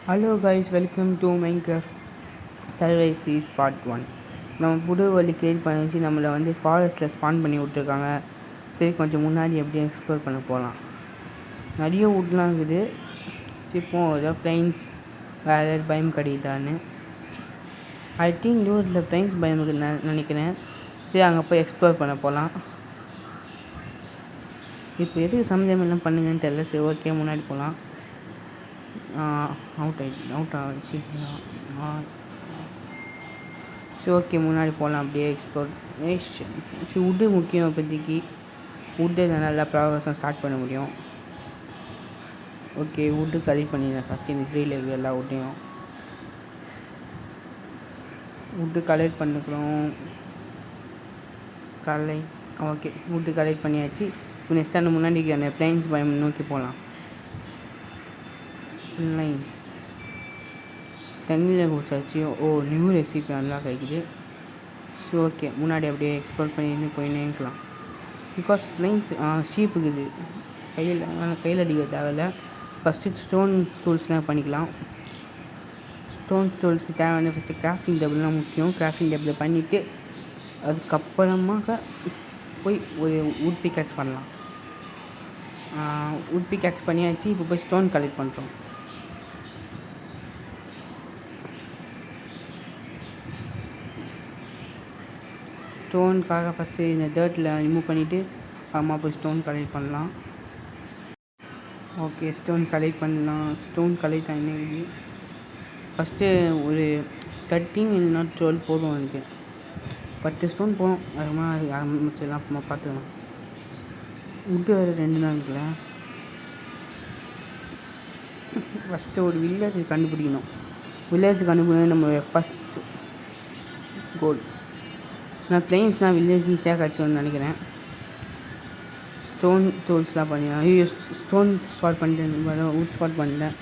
Hello guys, welcome to Minecraft survival சீஸ் part 1. நம்ம புது வழி கிரியேட் பண்ணி வச்சு நம்மளை வந்து ஃபாரஸ்ட்டில் ஸ்பான் பண்ணி விட்ருக்காங்க. சரி, கொஞ்சம் முன்னாடி எப்படியும் எக்ஸ்ப்ளோர் பண்ண போகலாம். நிறைய வுட்லாம் இருக்குது. சரி, இப்போ ஏதாவது பிளைன்ஸ் வேறு ஏதாவது பயம் கிடைக்குதான்னு ஐ திங்க் நியூஸில் பிளைன்ஸ் பயம் நினைக்கிறேன். சரி, அங்கே போய் எக்ஸ்ப்ளோர் பண்ண போகலாம். இப்போ எதுக்கு சமயம் எல்லாம் பண்ணுங்கன்னு தெரியல. சரி, ஓகே, முன்னாடி போகலாம். அவுட் ஆகிடுச்சு. சரி, ஓகே, முன்னாடி போகலாம். அப்படியே எக்ஸ்ப்ளோரேஷன். சரி, வுட்டு முக்கியம். இப்போதைக்கு வுட்டு நல்லா ப்ராக்ரஸும் ஸ்டார்ட் பண்ண முடியும். ஓகே, வுட்டு கலெக்ட் பண்ணிடுறேன் ஃபஸ்ட்டு. இந்த த்ரீல இருக்கிற எல்லா வுட்டையும் வுட்டு கலெக்ட் பண்ணிக்கிறோம். ஓகே, வுட்டு கலெக்ட் பண்ணியாச்சு. இப்போ நெக்ஸ்ட் அந்த முன்னாடி அந்த பிளைன்ஸ் பயம் நோக்கி போகலாம். பிளைன்ஸ் தண்ணியில் குடிச்சாச்சு. நியூ ரெசிபி நல்லா கிடைக்குது. ஸோ ஓகே, முன்னாடி அப்படியே எக்ஸ்ப்ளோர் பண்ணி போயின்னே இருக்கலாம். பிகாஸ் பிளைன்ஸ் ஷீப் இருக்குது. கையில் அடிக்க தேவையில்லை. ஃபஸ்ட்டு ஸ்டோன் டூல்ஸ்லாம் பண்ணிக்கலாம். ஸ்டோன் டூல்ஸ்க்கு தேவையான ஃபஸ்ட்டு கிராஃப்டிங் டேபிள்லாம் முக்கியம். கிராஃப்டிங் டேபிள் பண்ணிவிட்டு அதுக்கப்புறமாக போய் ஒரு வுட் பிக்காக்ஸ் பண்ணலாம். வுட் பிக்காக்ஸ் பண்ணியாச்சு. இப்போ போய் ஸ்டோன் கலெக்ட் பண்ணுறோம். ஸ்டோனுக்காக ஃபஸ்ட்டு இந்த டர்ட்டில் ரிமூவ் பண்ணிவிட்டு அம்மா போய் ஸ்டோன் கலெக்ட் பண்ணலாம். ஓகே, ஸ்டோன் கலெக்ட் பண்ணலாம். ஸ்டோன் கலெக்ட் ஆகினே ஃபஸ்ட்டு ஒரு 13 இல்லைனா 12 போதும். எனக்கு 10 ஸ்டோன் போதும். அதுமாதிரி அது ஆரம்பிச்சிடலாம். அப்புறமா பார்த்துக்கலாம். வுட்டு வேறு 2 நாள் இருக்குல்ல. ஃபஸ்ட்டு ஒரு வில்லேஜ் கண்டுபிடிக்கணும். நம்ம ஃபஸ்ட் கோல். நான் பிளைன்ஸ்னால் வில்லேஜ் ஈஸியாக கிடச்சோன்னு நினைக்கிறேன். ஸ்டோன் டூல்ஸ்லாம் பண்ணிடலாம். ஸ்டோன் ஸ்டார்ட் பண்ணிட்டேன், வுட் ஸ்டார்ட் பண்ணிட்டேன்.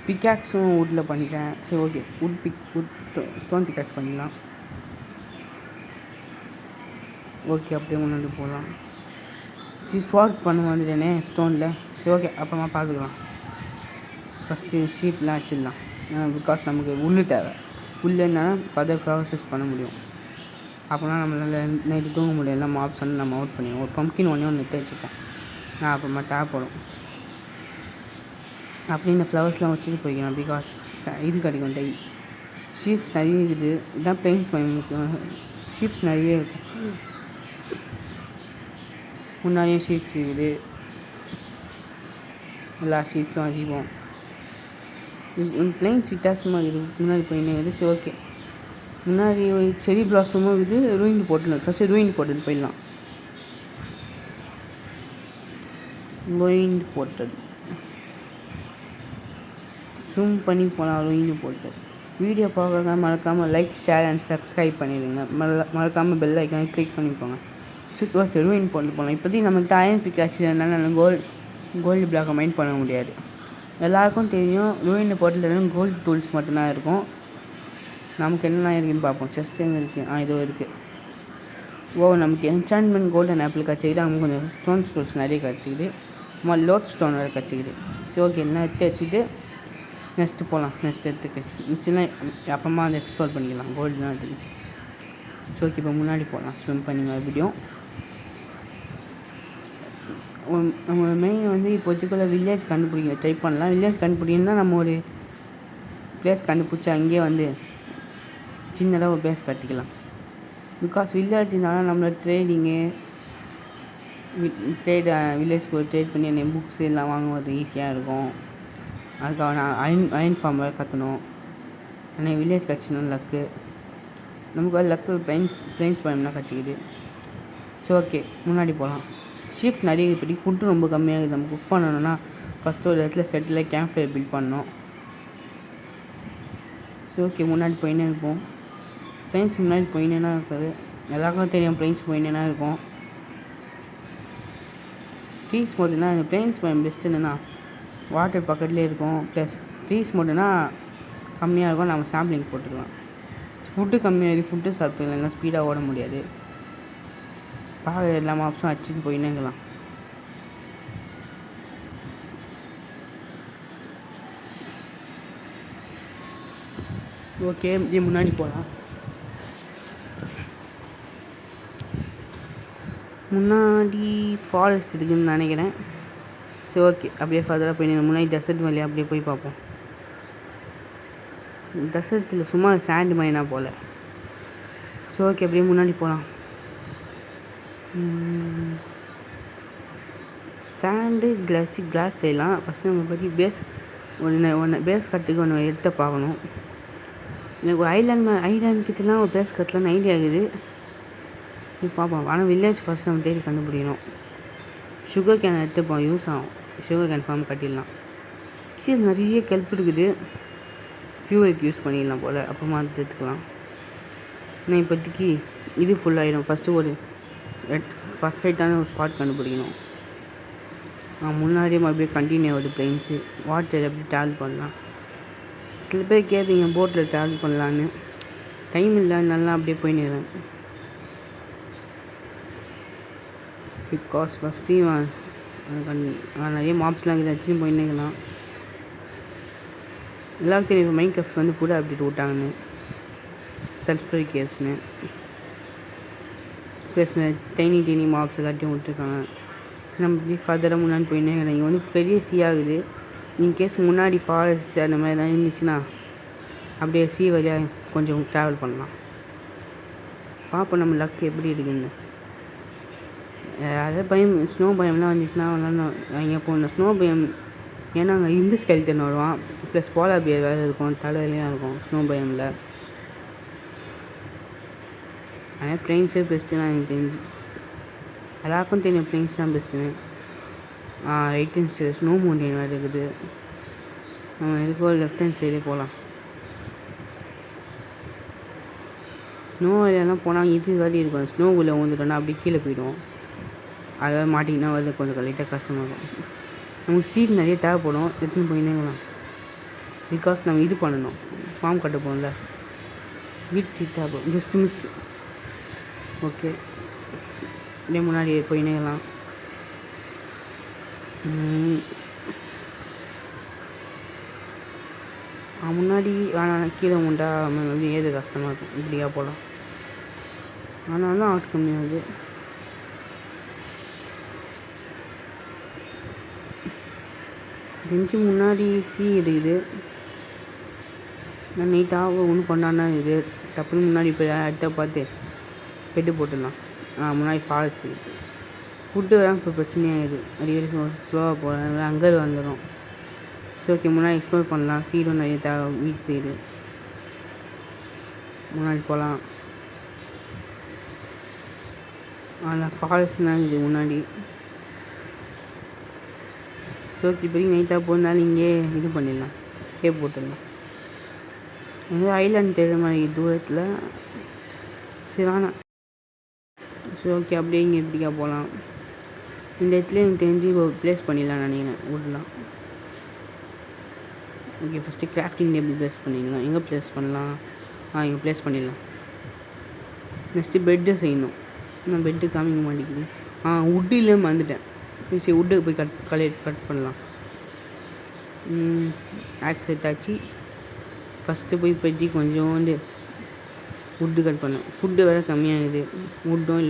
பிக்காக்ஸும் வுட்டில் பண்ணிட்டேன். சரி, ஓகே, ஸ்டோன் பிக்காக்ஸ் பண்ணிடலாம். ஓகே, அப்படியே முன்னாடி போகலாம். சரி, ஸ்வாட் பண்ண வந்துட்டேனே ஸ்டோனில். சரி, ஓகே, அப்புறமா பார்த்துக்கலாம். ஃபஸ்ட்டு ஷீப்லாம் வச்சிடலாம். பிகாஸ் நமக்கு உள்ளு தேவை. உள்ளுன்னா ஃபர்தர் ப்ராசஸ் பண்ண முடியும். அப்போனா நம்மளால் நைட்டு தூங்க முடியும். எல்லாம் ஆப்ஷன் நம்ம அவுட் பண்ணிடுவோம். ஒரு பம்ப்கின் ஒன்று நிறுத்தி வச்சுப்பேன். நான் அப்புறமா டேப் போடும் அப்படின்னு ஃப்ளவர்ஸ்லாம் வச்சுட்டு போய்க்கலாம். பிகாஸ் இது கிடைக்கும் டை. ஷீப்ஸ் நிறைய இருக்குது. இதுதான் பிளைன்ஸ் முக்கியம். ஷீப்ஸ் நிறைய இருக்கும். முன்னாடியும் ஷீப்ஸ் இருக்குது. எல்லா ஷீப்ஸும் அதிகம். பிளைன்ஸ் வித்தியாசமாக இருக்குது. முன்னாடி போயின்னே இருக்குது. சரி, ஓகே, முன்னாடி செரி பிளாசமும் இருக்குது. ரூயின் போட்டல். ஃபஸ்ட்டு ரூயின் போட்டல் போயிடலாம். ரூயின் போட்டல் ஜூம் பண்ணி போகலாம். ரூயின் போட்டல் வீடியோ பார்க்குறதா மறக்காமல் லைக், ஷேர் அண்ட் சப்ஸ்கிரைப் பண்ணிடுங்க. மறக்காமல் பெல் ஐக்கானை கிளிக் பண்ணிக்கோங்க. சரி, ஓகே, ரூயின் போட்டல் போகலாம். இப்போதைக்கு நம்மகிட்ட அயன் பிக்காக்ஸ் இருந்தாலும் கோல்டு பிளாக்கை மைண்ட் பண்ண முடியாது. எல்லாருக்கும் தெரியும் ரூயின் போட்டல் வெறும் கோல்டு டூல்ஸ் மட்டும்தான் இருக்கும். நமக்கு என்னென்ன இருக்குதுன்னு பார்ப்போம். செஸ்ட் எங்கே இருக்குது? இதோ இருக்குது. நமக்கு என்சான்மெண்ட் கோல்டன் ஆப்பிள் கிடச்சிக்கிது. நமக்கு கொஞ்சம் ஸ்டோன் டூல்ஸ் நிறைய கிடச்சிக்கிது. லோட் ஸ்டோன் வேறு கிடச்சிக்கிது. சரி, ஓகே, எல்லாம் எடுத்து வச்சுட்டு நெக்ஸ்ட்டு போகலாம். நெக்ஸ்ட் இடத்துக்கு சின்ன அப்புறமா அதை எக்ஸ்ப்ளோர் பண்ணிக்கலாம். கோல்டு தான் இருக்குது. ஸோ ஓகே, இப்போ முன்னாடி போகலாம். ஸ்விம் பண்ணி மறுபடியும். நம்ம மெயின் வந்து இப்போதைக்குள்ள வில்லேஜ் கண்டுபிடிக்க ட்ரை பண்ணலாம். வில்லேஜ் கண்டுபிடிக்கணும்னா நம்ம ஒரு பிளேஸ் கண்டுபிடிச்சி அங்கேயே வந்து சின்னதாக ஒரு பேஸ் கட்டிக்கலாம். பிகாஸ் வில்லேஜ்னால நம்மளோட ட்ரேடிங்கு வில்லேஜ்க்கு ஒரு ட்ரேட் பண்ணி என்ன புக்ஸ் எல்லாம் வாங்குவது ஈஸியாக இருக்கும். அதுக்காக நான் அயன் ஃபார்ம் வேறு கற்றணும். ஆனால் வில்லேஜ் கட்சினா லக்கு. நமக்கு லக்கு பிளைன்ஸ் பயம்னா கட்சிக்குது. ஸோ ஓகே, முன்னாடி போகலாம். ஷீப்ஸ் நிறைய இப்படி ஃபுட்டு ரொம்ப கம்மியாகுது. நம்ம குக் பண்ணணும்னா ஃபஸ்ட்டு ஒரு இடத்துல செட்டில் கேம்ப் ஃபயர் பில்ட் பண்ணோம். ஸோ ஓகே, முன்னாடி போயின்னே இருப்போம். பிளைன்ஸ் முன்னாடி போயின்னேனா இருக்குது. எல்லாருக்கும் தெரியும் பிளைன்ஸ் போயின்னேனா இருக்கும். ட்ரீஸ் போட்டுன்னா இந்த பிளைன்ஸ் பயம் பெஸ்ட்டு என்னென்னா வாட்டர் பக்கத்துலேயே இருக்கும். ப்ளஸ் ட்ரீஸ் மட்டும்னா கம்மியாக இருக்கும். நம்ம சாம்பிளிங் போட்டுக்கலாம். ஃபுட்டு கம்மியாக ஃபுட்டு சாப்பிட்டுக்கலாம். இல்லைன்னா ஸ்பீடாக ஓட முடியாது. பார்க்க எல்லா மாப்ஸும் அடிச்சுட்டு போயின்னே இருக்கலாம். ஓகே, இப்படி முன்னாடி போகலாம். முன்னாடி ஃபாரஸ்ட் இருக்குதுன்னு நினைக்கிறேன். சரி, ஓகே, அப்படியே ஃபர்தராக போய் முன்னாடி டெசர்ட் வழியாக அப்படியே போய் பார்ப்போம். டெசர்ட்டில் சும்மா சாண்ட் மைனா போல். ஸோ ஓகே, அப்படியே முன்னாடி போகலாம். சாண்டு கிளாஸ் செய்யலாம். ஃபஸ்ட்டு நம்ம பற்றி பேஸ் ஒன்று பேஸ் கட்டுக்கு ஒன்று எடுத்து பார்க்கணும். எனக்கு ஒரு ஐலாண்ட் கிட்டலாம் ஒரு பேஸ் கட்டலான்னு ஐடியா இருக்குது. பார்ப்போம். ஆனால் வில்லேஜ் ஃபஸ்ட் நம்ம தேடி கண்டுபிடிக்கணும். சுகர் கேன் எடுத்துப்போம், யூஸ் ஆகும். சுகர் கேன் ஃபார்ம் கட்டிடலாம். கீழே நிறைய கெல்ப் இருக்குது, ஃபியூவலுக்கு யூஸ் பண்ணிடலாம் போல். அப்புறமா எடுத்துக்கலாம். நான் இப்போதைக்கு இது ஃபுல்லாகிடும். ஃபஸ்ட்டு ஒரு பர்ஃபெக்டான ஒரு ஸ்பாட் கண்டுபிடிக்கணும். முன்னாடியே மறுபடியும் கண்டினியூ ஆகுது பிளெயின்ஸு. வாட்டர் எப்படி ட்ராவல் பண்ணலாம். சில பேர் கேட்பீங்க போட்டில் ட்ராவல் பண்ணலான்னு. டைம் இல்லை, நல்லா அப்படியே போயின்னுறேன். பிகாஸ் ஃபஸ்ட்டு நிறைய மாப்ஸ்லாம் இருக்குது, வச்சுன்னு போயின்னுக்கலாம். எல்லாருக்கும் தெரியும் மைண்ட் கிராஃப்ட் வந்து கூட அப்டேட் விட்டாங்கன்னு, செல்ஃப் கேர்ஸ்னு ப்ளஸ் டைனி மாப்ஸ் எல்லாத்தையும் விட்டுருக்காங்க. சரி, நம்ம இப்படி ஃபர்தராக முன்னாடி போயின்னே இங்கே வந்து பெரிய ஆகுது. இன்கேஸ் முன்னாடி ஃபாரஸ்ட் அந்த மாதிரிலாம் இருந்துச்சுன்னா அப்படியே வழியாக கொஞ்சம் ட்ராவல் பண்ணலாம். பார்ப்போம் நம்ம லக் எப்படி இருக்குன்னு. யாராவது ஸ்னோ பயம்லாம் வந்துச்சுன்னா அங்கே போகணும். ஸ்னோ பயம் ஏன்னா அங்கே இந்து ஸ்கெல்டன் வருவான், ப்ளஸ் போலார் பியர் வேறு இருக்கும், தலைவலியாக இருக்கும் ஸ்னோ பயமில். ஆனால் பிளெயின்ஸே பெஸ்ட்டுன்னு எனக்கு தெரிஞ்சு. எல்லாருக்கும் தெரியும் பிளெயின்ஸ் தான் பெஸ்ட்டுன்னு. Right hand side snow mountain வேறு இருக்குது. நம்ம இருக்கோ லெஃப்ட் ஹேண்ட் சைடே போகலாம். ஸ்னோ ஏரியாலாம் போனால் இது வேறு இருக்கும். ஸ்னோவுக்குள்ளே வந்துட்டோன்னா அப்படி கீழே போயிடுவோம். அதாவது மாட்டிங்கன்னா வந்து கொஞ்சம் லைட்டாக கஷ்டமாக இருக்கும். நமக்கு சீட் நிறைய தேவைப்படும், எடுத்துன்னு போயின்னேங்கலாம். பிகாஸ் நம்ம இது பண்ணணும், ஃபார்ம் கட்ட போகணும்ல, வீட் சீட் தேவைப்படும். Just miss. ஓகே, அப்படியே முன்னாடி போயின்னேங்கலாம். முன்னாடி ஆனால் கீழே உண்டா அப்படி ஏது கஷ்டமாக இருக்கும். இப்படியா போகலாம், ஆனாலும் ஆட் கம்மியாகுது. தெரிஞ்சு முன்னாடி இருக்குது. நான் நைட்டாக ஒன்று கொண்டாடினா இது டப்புன்னு முன்னாடி போய் அடுத்த பார்த்து பெட்டு போட்டுடலாம். முன்னாடி ஃபாரஸ்ட்டு ஃபுட்டு தான் இப்போ பிரச்சனையாகுது. வரைக்கும் ஸ்லோவாக போகிறேன், அங்கே வந்துடும். சரி, ஓகே, முன்னாடி எக்ஸ்ப்ளோர் பண்ணலாம். சீடும் நிறைய தேவை, வீட் சைடு முன்னாடி போகலாம். அதில் ஃபாரஸ்ட்லாம் இது முன்னாடி. ஸோ இப்போதைக்கு நைட்டாக போகிறதுனால இங்கே இது பண்ணிடலாம், ஸ்டே போட்டுடலாம். எங்கே ஐலாண்ட் தெரிகிற மாதிரி தூரத்தில். சரி வேணாம். ஸோ ஓகே, அப்படியே இங்கே எப்படிக்கா போகலாம். இந்த இடத்துல எனக்கு தெரிஞ்சு ப்ளேஸ் பண்ணிடலாம் நினைக்கிறேன், விடலாம். Okay, first grafting table place பண்ணிடலாம். எங்கே ப்ளேஸ் பண்ணலாம்? இங்கே ப்ளேஸ் பண்ணிடலாம். நெக்ஸ்ட்டு பெட்டு செய்யணும். நான் பெட்டு காமிக்க மாட்டேங்குது. உட்டில் வந்துட்டேன். சரி, உட்டுக்கு போய் கட் பண்ணலாம். ஆக்ஸ் எடுத்தாச்சு. ஃபஸ்ட்டு போய் பற்றி கொஞ்சோண்டு உட்டு கட் பண்ணேன். ஃபுட்டு வேறு கம்மியாகுது. ஃபுட்டும்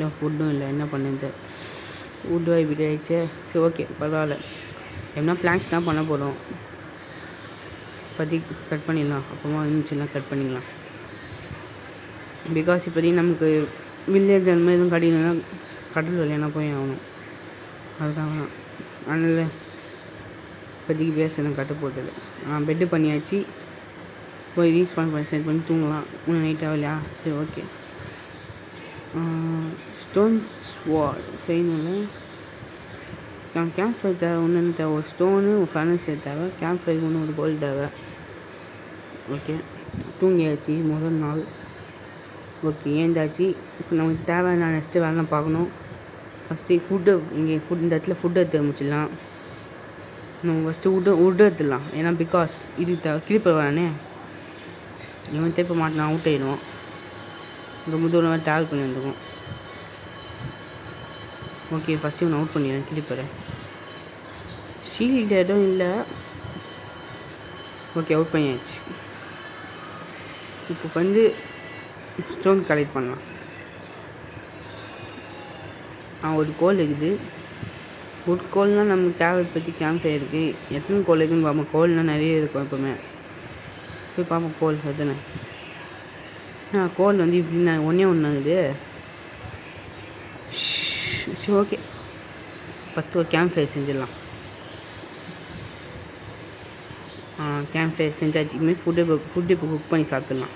இல்லை, என்ன பண்ணுறது. உட்டு இப்படி ஆகிடுச்சே. சரி, ஓகே, பரவாயில்ல. எப்படின்னா பிளாங்க்ஸ் தான் பண்ண போகிறோம். பற்றி கட் பண்ணிடலாம். அப்புறமா இருந்துச்சுலாம் கட் பண்ணிடலாம். பிகாஸ் இப்போதைக்கு நமக்கு வில்லேஜ் அந்த மாதிரி எதுவும் கிடைக்கலன்னா கடல் வழியானா போய் ஆகணும். அதுக்காக தான். அதனால் இப்போதைக்கு பேசலாம் கட்ட போட்டது. பெட்டு பண்ணியாச்சு. போய் ரீஸ்பான் பண்ணி செட் பண்ணி தூங்கலாம். இன்னும் நைட்டாக இல்லையா? சரி, ஓகே. ஸ்டோன்ஸ் வால் செய்யணும்ல. கேம்ப் ஃபயர் தேவை. ஒன்று தேவை, ஒரு ஸ்டோனு, ஒரு ஃபர்னிச்சர் தேவை. கேம்ப் ஃபயருக்கு ஒன்று, ஒரு கோல்டு தேவை. ஓகே, தூங்கியாச்சு முதல் நாள். ஓகே, ஏந்தாச்சு. இப்போ நமக்கு தேவை. நான் நெக்ஸ்ட்டு வேலைலாம் பார்க்கணும். ஃபஸ்ட்டு இந்த இடத்துல ஃபுட்டு எடுத்து முடிச்சிடலாம். நம்ம ஃபஸ்ட்டு உட்டு எடுத்துடலாம். ஏன்னா பிகாஸ் இது கிளிப்பர் வரானே, இவன் திருப்ப மாட்டினா அவுட் ஆகிடுவோம். ரொம்ப தூரம் ட்ராவல் பண்ணி வந்துருக்கோம். ஓகே, ஃபஸ்ட்டு இவனை அவுட் பண்ணிடுறேன் கிளிப்பரை. ஷீல்டு எதுவும் இல்லை. ஓகே, அவுட் பண்ணியாச்சு. இப்போ வந்து ஸ்டோன் கலெக்ட் பண்ணலாம். ஒரு கோல் இருக்குது. ஒரு கோல்னால் நமக்கு தேவை. பற்றி கேம்ப் ஃபயர் இருக்குது. எத்தனை கோல் இருக்குதுன்னு பார்ப்போம். கோல்னால் நிறைய இருக்கும் எப்போவுமே. போய் பார்ப்போம் கோல் எத்தனை. கோல் வந்து இப்படி நான் ஒன்றே இருக்குது. சரி ஓகே, ஃபஸ்ட்டு ஒரு கேம்ப் ஃபயர் செஞ்சிடலாம். கேம்ப் ஃபயர் செஞ்சாச்சு. இதுமாதிரி ஃபுட்டு இப்போ குக் பண்ணி சாப்பிட்லாம்.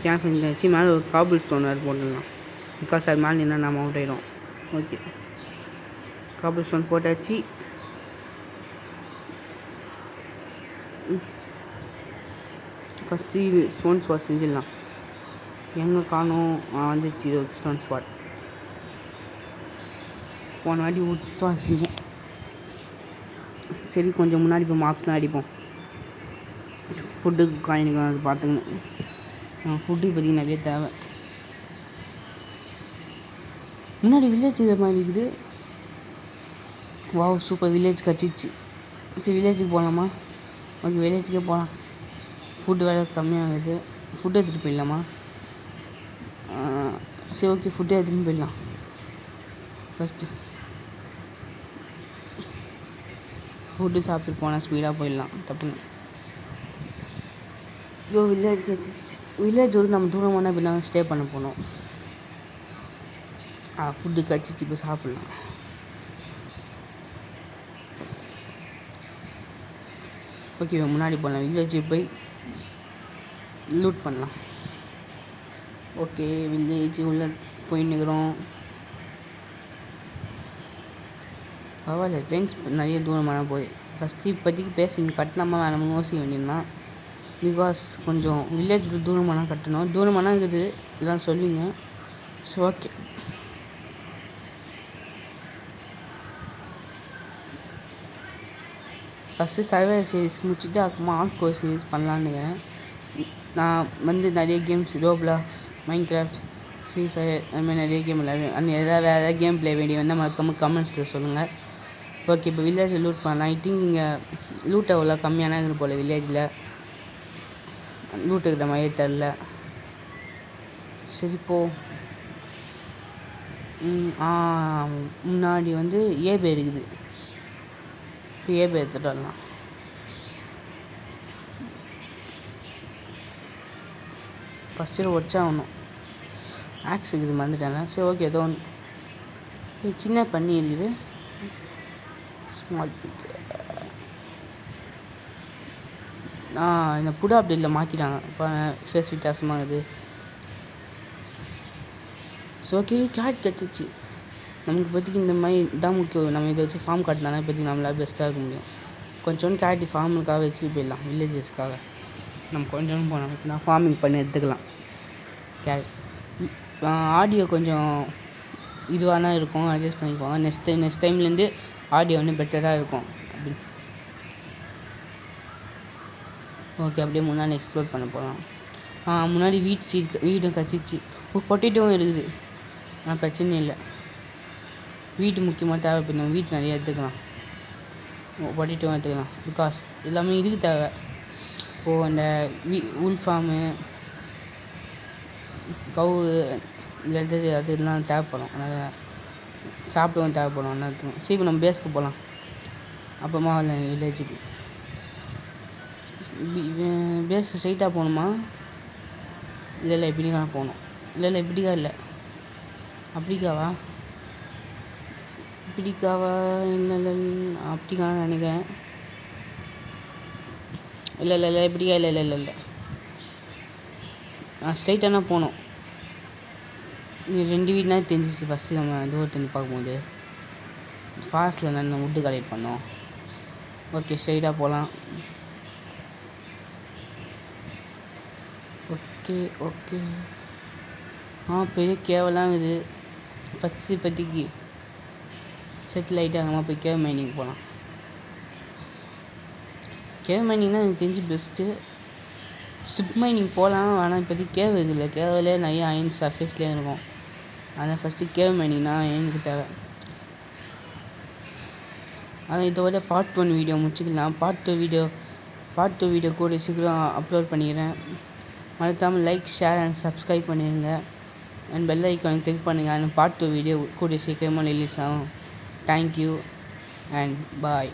கேம்ப் ஃபயர் செஞ்சாச்சு. மேலே ஒரு காபிள் ஸ்டோன் வேறு போட்டுடலாம். பிகாஸ் அது மேலே நின்னா நம்ம அவுட் ஆகிடும். ஓகே, காபிள் ஸ்டோன் போட்டாச்சு. ஃபஸ்ட்டு இது ஸ்டோன் ஸ்பாட் செஞ்சிடலாம். எங்கே காணும்? வந்துச்சு இது ஸ்டோன் ஸ்பாட். போன வாட்டி ஸ்டோன் செஞ்சேன். சரி, கொஞ்சம் முன்னாடி இப்போ மாப்ஸ்லாம் அடிப்போம். ஃபுட்டுக்கு காயினுக்கு அது பார்த்துக்கணும். ஃபுட்டு இப்போதைக்கு நிறைய தேவை. முன்னாடி வில்லேஜ் இது மாதிரி இருக்குது. வாவ், சூப்பர், வில்லேஜ் கச்சிச்சு. சரி, வில்லேஜுக்கு போகலாமா? ஓகே, வில்லேஜுக்கே போகலாம். ஃபுட்டு வேறு கம்மியாகுது. ஃபுட்டு எடுத்துகிட்டு போயிடலாமா? சரி ஓகே, ஃபுட்டு எடுத்துகிட்டு போயிடலாம். ஃபஸ்ட்டு ஃபுட்டு சாப்பிட்டு போனால் ஸ்பீடாக போயிடலாம். தப்புங்க. வில்லேஜ் கச்சிச்சு. வில்லேஜ் வந்து நம்ம தூரமான அப்படின்னா ஸ்டே பண்ண போனோம். ஃபுட்டு கச்சிச்சு. இப்போ சாப்பிட்லாம். ஓகே, முன்னாடி போகலாம். வில்லேஜுக்கு போய் லூட் பண்ணலாம். ஓகே, வில்லேஜ் உள்ளே போயின்னுக்கிறோம். பரவாயில்ல, ஃப்ரெண்ட்ஸ் நிறைய தூரமான போகுது. ஃபஸ்ட்டு இப்போதைக்கு பேசி கட்டலாமா வேணாமல் யோசிக்க வேண்டியதுதான். பிகாஸ் கொஞ்சம் வில்லேஜ் தூரமான கட்டணும். தூரமான இருக்குது இதெல்லாம் சொல்லுவீங்க. So okay, first survey series முடிச்சுட்டு அப்புறமா ஆர்ட்கோர் சீரிஸ் பண்ணலான்னு. நான் வந்து நிறைய games, Roblox, Minecraft, free fire, அதுமாதிரி நிறைய கேம் விளையாடுவேன். வேறு ஏதாவது கேம் ப்ளே வேண்டிய வேணால் மறக்காமல் கமெண்ட்ஸில் சொல்லுங்கள். ஓகே, இப்போ வில்லேஜில் லூட் பண்ணலாம். ஐ திங்க் இங்கே லூட் அவ்வளோ கம்மியான இருக்குது போல். வில்லேஜில் லூட் இருக்கிற மாதிரியே தெரில. சரி போ. முன்னாடி வந்து ஏபே இருக்குது. ஏபே எடுத்துகிட்டு வரலாம். First year ஒச்சாகணும். ஆக்ஸ் இருக்குது, மறந்துட்டாங்க. சரி ஓகே, ஏதோ ஒன்று சின்ன பண்ணி இருக்குது. Small pick. இந்த புடா அப்டேட்டில் மாற்றிட்டாங்க. இப்போ ஃபேஸ் வித்தியாசமாகுது. ஸோ ஓகே, கேட் கிடச்சிச்சு. நமக்கு இப்போதைக்கு இந்த மாதிரி தான் முக்கியம். நம்ம இதை வச்சு ஃபார்ம் காட்டினாலும் இப்போதைக்கு நம்மளால் பெஸ்ட்டாக இருக்க முடியும். கொஞ்சோண்டு கேட்டு ஃபார்முக்காக வச்சுட்டு போயிடலாம். வில்லேஜஸ்க்காக நம்ம கொஞ்சோண்டு போனோம். இப்போ நான் ஃபார்மிங் பண்ணி எடுத்துக்கலாம். ஆடியோ கொஞ்சம் இதுவானா இருக்கும், அட்ஜஸ்ட் பண்ணிக்குவாங்க. நெக்ஸ்ட் டைம்லேருந்து ஆடியோ வந்து பெட்டராக இருக்கும். அப்படி ஓகே, அப்படியே முன்னாடி எக்ஸ்ப்ளோர் பண்ண போகலாம். முன்னாடி வீடும் கச்சிச்சு. பொட்டேட்டோவும் இருக்குது. ஆனால் பிரச்சனை இல்லை. வீட்டு முக்கியமாக தேவைப்படும். வீட்டு நிறைய எடுத்துக்கலாம். பொட்டேட்டோவும் எடுத்துக்கலாம். பிகாஸ் எல்லாமே இதுக்கு தேவை. அந்த உல் ஃபார்மு, கவு, லெதர் அதெல்லாம் தேவைப்படும். அதனால் சாப்பிடவும் தேவைப்படும். நல்லா எடுத்துக்கணும். சரி, இப்போ நம்ம பேஸ்க்கு போகலாம். அப்புறமா வில்லேஜுக்கு. பேஸ் ஸ்ட்ரைட்டாக போகணுமா? இல்லை இப்படிக்கா போகணும். இல்லை இப்படிக்கா இல்லை அப்படிக்காவா? இப்படிக்காவா? இல்லை அப்படிக்கான்னு நினைக்கிறேன். இல்லை இப்படிக்கா? இல்லை ஸ்ட்ரைட்டானா போகணும். இங்கே 2 வீடுனா தெரிஞ்சிச்சு. ஃபஸ்ட்டு நம்ம தூரத்துலேருந்து பார்க்கும்போது ஃபாஸ்ட்டில் நான் வுட்டு கலெக்ட் பண்ணோம். ஓகே, ஸ்ட்ரைட்டாக போகலாம். ஓகே பெரிய கேவெல்லாம் இது. ஃபஸ்ட்டு இப்போதைக்கு செட்டில் ஆகிட்டு அங்கேமா போய் கேவ் மைனிங் போகலாம். கேவ் மைனிங்னால் எனக்கு தெரிஞ்சு பெஸ்ட்டு. ஸ்ட்ரிப் மைனிங் போகலாம். ஆனால் இப்போதைக்கு கேவ் இருக்குல்ல, கேவ்லேயே நிறைய அயன் சர்ஃபேஸ்லேயே இருக்கும். ஆனால் ஃபஸ்ட்டு கேவ் மைனிங்னா எனக்கு தேவை. ஆனால் இதோட பார்ட் 1 வீடியோ முடிச்சுக்கலாம். பார்ட் டூ வீடியோ கூட சீக்கிரம் அப்லோட் பண்ணிக்கிறேன். மறக்காமல் லைக் ஷேர் அண்ட் சப்ஸ்கிரைப் பண்ணிடுங்க அண்ட் பெல் ஐக்கானை கிளிக் பண்ணுங்கள். அண்ட் பார்ட் 2 வீடியோ கூடிய சீக்கிரமாக ரிலீஸ் ஆகும். Thank you and bye.